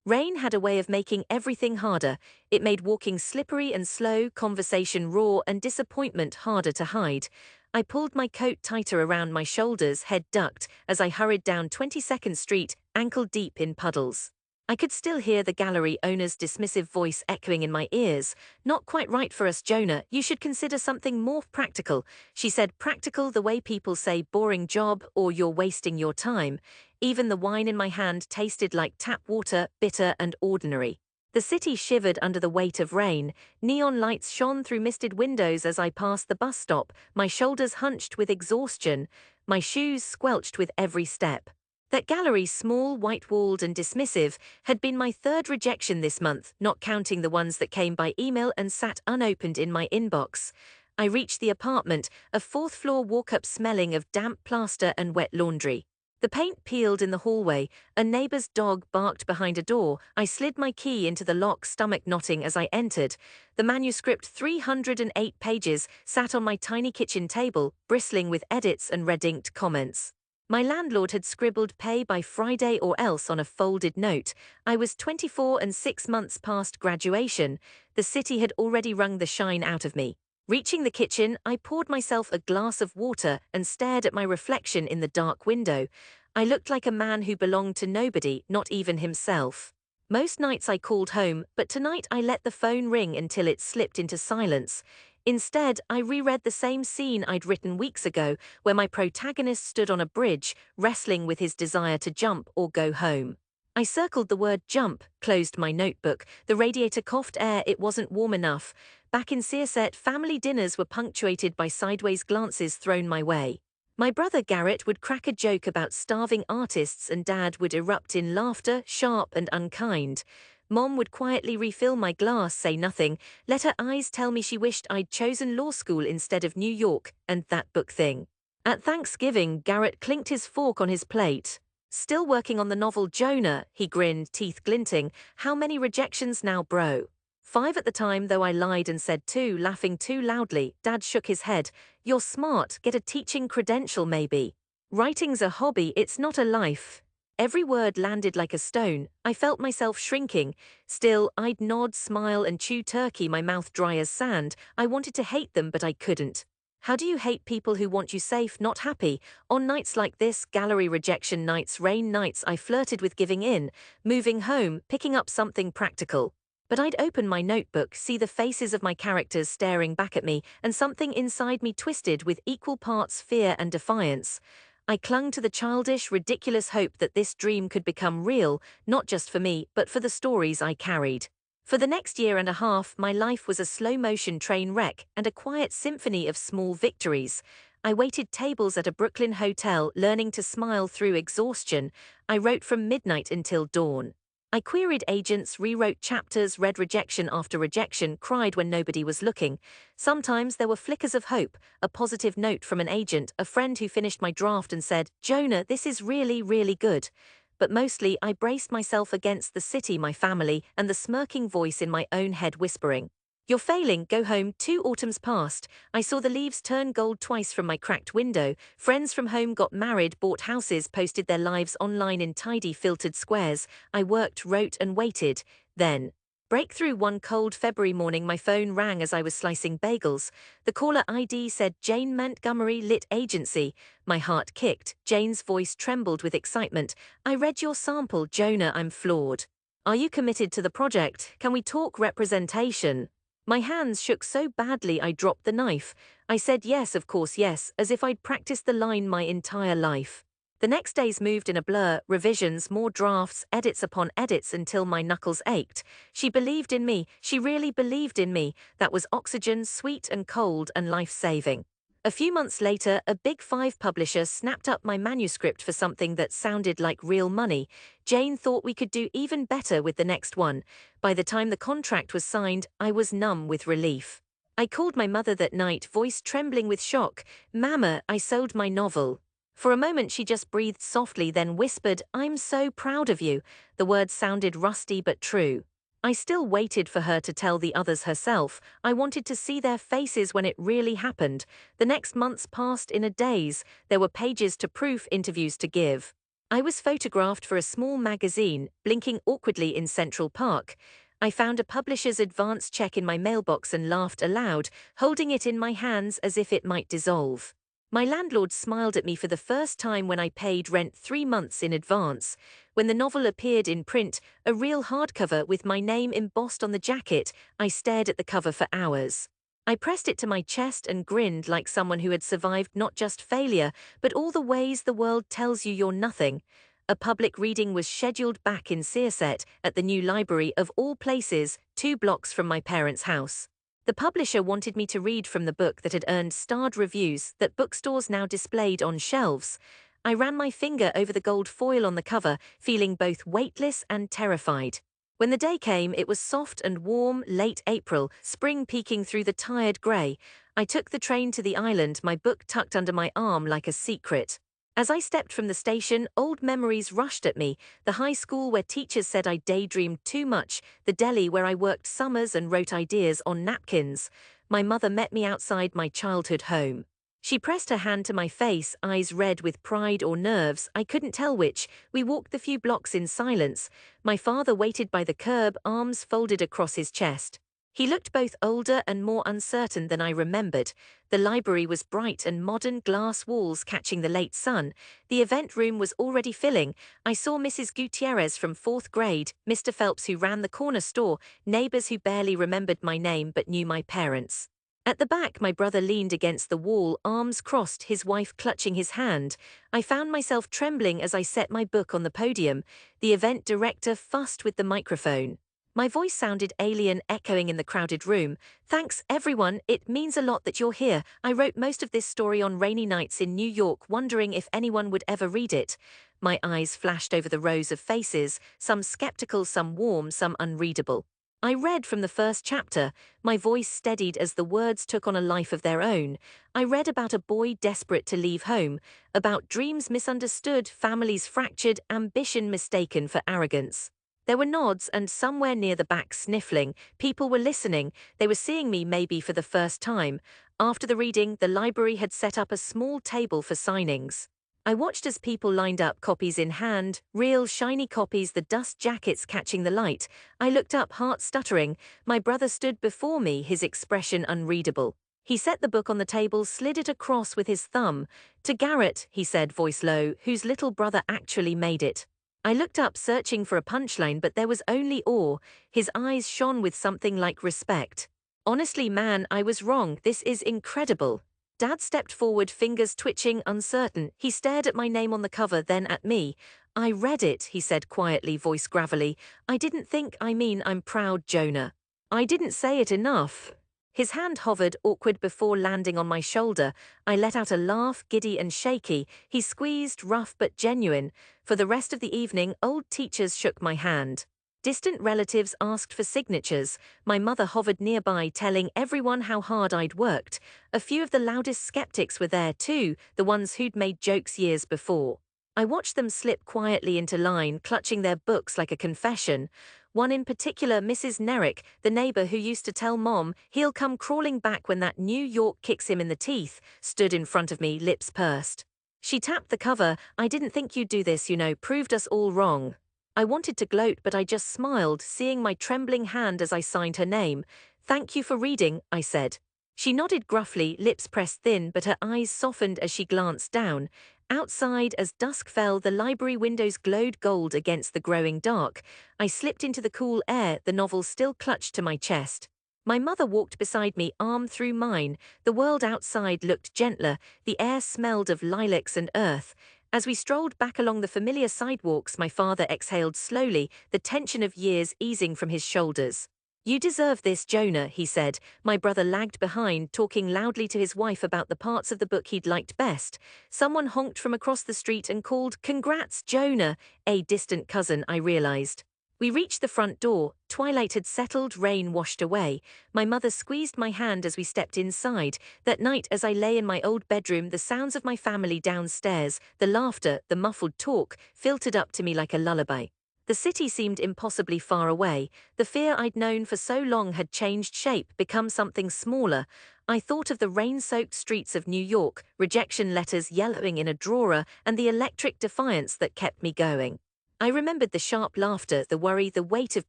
Rain had a way of making everything harder. It made walking slippery and slow, conversation raw, and disappointment harder to hide. I pulled my coat tighter around my shoulders, head ducked, as I hurried down 22nd Street, ankle deep in puddles. I could still hear the gallery owner's dismissive voice echoing in my ears. "Not quite right for us, Jonah. You should consider something more practical." She said practical the way people say boring job or you're wasting your time. Even the wine in my hand tasted like tap water, bitter and ordinary. The city shivered under the weight of rain. Neon lights shone through misted windows as I passed the bus stop, my shoulders hunched with exhaustion, my shoes squelched with every step. That gallery, small, white-walled and dismissive, had been my third rejection this month, not counting the ones that came by email and sat unopened in my inbox. I reached the apartment, a fourth-floor walk-up smelling of damp plaster and wet laundry. The paint peeled in the hallway, a neighbor's dog barked behind a door. I slid my key into the lock, stomach knotting as I entered. The manuscript, 308 pages, sat on my tiny kitchen table, bristling with edits and red-inked comments. My landlord had scribbled "pay by Friday or else" on a folded note. I was 24 and 6 months past graduation. The city had already wrung the shine out of me. Reaching the kitchen, I poured myself a glass of water and stared at my reflection in the dark window. I looked like a man who belonged to nobody, not even himself. Most nights I called home, but tonight I let the phone ring until it slipped into silence. Instead, I reread the same scene I'd written weeks ago, where my protagonist stood on a bridge, wrestling with his desire to jump or go home. I circled the word jump, closed my notebook. The radiator coughed air, it wasn't warm enough. Back in Searset, family dinners were punctuated by sideways glances thrown my way. My brother Garrett would crack a joke about starving artists and Dad would erupt in laughter, sharp and unkind. Mom would quietly refill my glass, say nothing, let her eyes tell me she wished I'd chosen law school instead of New York, and that book thing. At Thanksgiving, Garrett clinked his fork on his plate. "Still working on the novel, Jonah," he grinned, teeth glinting. "How many rejections now, bro?" 5 at the time, though I lied and said 2, laughing too loudly. Dad shook his head. "You're smart, get a teaching credential maybe. Writing's a hobby, it's not a life." Every word landed like a stone. I felt myself shrinking. Still, I'd nod, smile and chew turkey, my mouth dry as sand. I wanted to hate them, but I couldn't. How do you hate people who want you safe, not happy? On nights like this, gallery rejection nights, rain nights, I flirted with giving in, moving home, picking up something practical. But I'd open my notebook, see the faces of my characters staring back at me, and something inside me twisted with equal parts fear and defiance. I clung to the childish, ridiculous hope that this dream could become real, not just for me, but for the stories I carried. For the next year and a half, my life was a slow-motion train wreck and a quiet symphony of small victories. I waited tables at a Brooklyn hotel, learning to smile through exhaustion. I wrote from midnight until dawn. I queried agents, rewrote chapters, read rejection after rejection, cried when nobody was looking. Sometimes there were flickers of hope, a positive note from an agent, a friend who finished my draft and said, "Jonah, this is really, really good." But mostly I braced myself against the city, my family, and the smirking voice in my own head whispering, "You're failing, go home." 2 autumns passed. I saw the leaves turn gold twice from my cracked window. Friends from home got married, bought houses, posted their lives online in tidy filtered squares. I worked, wrote and waited. Then, breakthrough, one cold February morning, my phone rang as I was slicing bagels. The caller ID said Jane Montgomery, Lit Agency. My heart kicked. Jane's voice trembled with excitement. "I read your sample, Jonah, I'm floored. Are you committed to the project? Can we talk representation?" My hands shook so badly I dropped the knife. I said yes, of course yes, as if I'd practiced the line my entire life. The next days moved in a blur, revisions, more drafts, edits upon edits until my knuckles ached. She believed in me, she really believed in me. That was oxygen, sweet and cold and life-saving. A few months later, a Big 5 publisher snapped up my manuscript for something that sounded like real money. Jane thought we could do even better with the next one. By the time the contract was signed, I was numb with relief. I called my mother that night, voice trembling with shock. "Mama, I sold my novel." For a moment she just breathed softly, then whispered, "I'm so proud of you." The words sounded rusty but true. I still waited for her to tell the others herself. I wanted to see their faces when it really happened. The next months passed in a daze. There were pages to proof, interviews to give. I was photographed for a small magazine, blinking awkwardly in Central Park. I found a publisher's advance check in my mailbox and laughed aloud, holding it in my hands as if it might dissolve. My landlord smiled at me for the first time when I paid rent 3 months in advance. When the novel appeared in print, a real hardcover with my name embossed on the jacket, I stared at the cover for hours. I pressed it to my chest and grinned like someone who had survived not just failure, but all the ways the world tells you you're nothing. A public reading was scheduled back in Searset at the new library of all places, 2 blocks from my parents' house. The publisher wanted me to read from the book that had earned starred reviews that bookstores now displayed on shelves. I ran my finger over the gold foil on the cover, feeling both weightless and terrified. When the day came, it was soft and warm, late April, spring peeking through the tired grey. I took the train to the island, my book tucked under my arm like a secret. As I stepped from the station, old memories rushed at me: the high school where teachers said I daydreamed too much, the deli where I worked summers and wrote ideas on napkins. My mother met me outside my childhood home. She pressed her hand to my face, eyes red with pride or nerves, I couldn't tell which. We walked the few blocks in silence. My father waited by the curb, arms folded across his chest. He looked both older and more uncertain than I remembered. The library was bright and modern, glass walls catching the late sun. The event room was already filling. I saw Mrs. Gutierrez from 4th grade, Mr. Phelps who ran the corner store, neighbors who barely remembered my name but knew my parents. At the back, my brother leaned against the wall, arms crossed, his wife clutching his hand. I found myself trembling as I set my book on the podium. The event director fussed with the microphone. My voice sounded alien, echoing in the crowded room. "Thanks, everyone. It means a lot that you're here. I wrote most of this story on rainy nights in New York, wondering if anyone would ever read it." My eyes flashed over the rows of faces, some skeptical, some warm, some unreadable. I read from the first chapter. My voice steadied as the words took on a life of their own. I read about a boy desperate to leave home, about dreams misunderstood, families fractured, ambition mistaken for arrogance. There were nods, and somewhere near the back sniffling, people were listening. They were seeing me maybe for the first time. After the reading, the library had set up a small table for signings. I watched as people lined up, copies in hand, real shiny copies, the dust jackets catching the light. I looked up, heart stuttering. My brother stood before me, his expression unreadable. He set the book on the table, slid it across with his thumb. "To Garrett," he said, voice low, "whose little brother actually made it." I looked up, searching for a punchline, but there was only awe. His eyes shone with something like respect. "Honestly, man, I was wrong. This is incredible." Dad stepped forward, fingers twitching, uncertain. He stared at my name on the cover, then at me. "I read it," he said quietly, voice gravelly. I'm proud, Jonah. I didn't say it enough." His hand hovered, awkward, before landing on my shoulder. I let out a laugh, giddy and shaky. He squeezed, rough but genuine. For the rest of the evening, old teachers shook my hand. Distant relatives asked for signatures. My mother hovered nearby, telling everyone how hard I'd worked. A few of the loudest skeptics were there too, the ones who'd made jokes years before. I watched them slip quietly into line, clutching their books like a confession. One in particular, Mrs. Nerrick, the neighbor who used to tell Mom he'll come crawling back when that New York kicks him in the teeth, stood in front of me, lips pursed. She tapped the cover. "I didn't think you'd do this, proved us all wrong." I wanted to gloat, but I just smiled, seeing my trembling hand as I signed her name. "Thank you for reading," I said. She nodded gruffly, lips pressed thin, but her eyes softened as she glanced down. Outside, as dusk fell, the library windows glowed gold against the growing dark. I slipped into the cool air, the novel still clutched to my chest. My mother walked beside me, arm through mine. The world outside looked gentler. The air smelled of lilacs and earth. As we strolled back along the familiar sidewalks, my father exhaled slowly, the tension of years easing from his shoulders. "You deserve this, Jonah," he said. My brother lagged behind, talking loudly to his wife about the parts of the book he'd liked best. Someone honked from across the street and called, "Congrats, Jonah!" A distant cousin, I realized. We reached the front door. Twilight had settled, rain washed away. My mother squeezed my hand as we stepped inside. That night, as I lay in my old bedroom, the sounds of my family downstairs, the laughter, the muffled talk, filtered up to me like a lullaby. The city seemed impossibly far away. The fear I'd known for so long had changed shape, become something smaller. I thought of the rain-soaked streets of New York, rejection letters yellowing in a drawer, and the electric defiance that kept me going. I remembered the sharp laughter, the worry, the weight of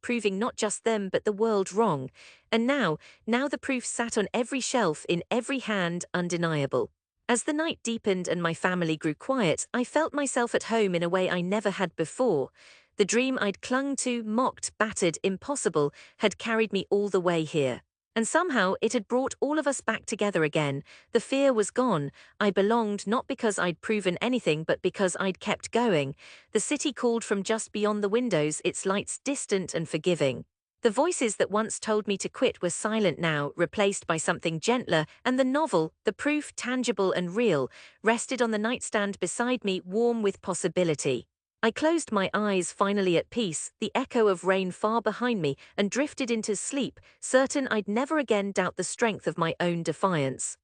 proving not just them but the world wrong. And now the proof sat on every shelf, in every hand, undeniable. As the night deepened and my family grew quiet, I felt myself at home in a way I never had before. The dream I'd clung to, mocked, battered, impossible, had carried me all the way here. And somehow it had brought all of us back together again. The fear was gone. I belonged not because I'd proven anything but because I'd kept going. The city called from just beyond the windows, its lights distant and forgiving. The voices that once told me to quit were silent now, replaced by something gentler, and the novel, the proof tangible and real, rested on the nightstand beside me, warm with possibility. I closed my eyes, finally at peace, the echo of rain far behind me, and drifted into sleep, certain I'd never again doubt the strength of my own defiance.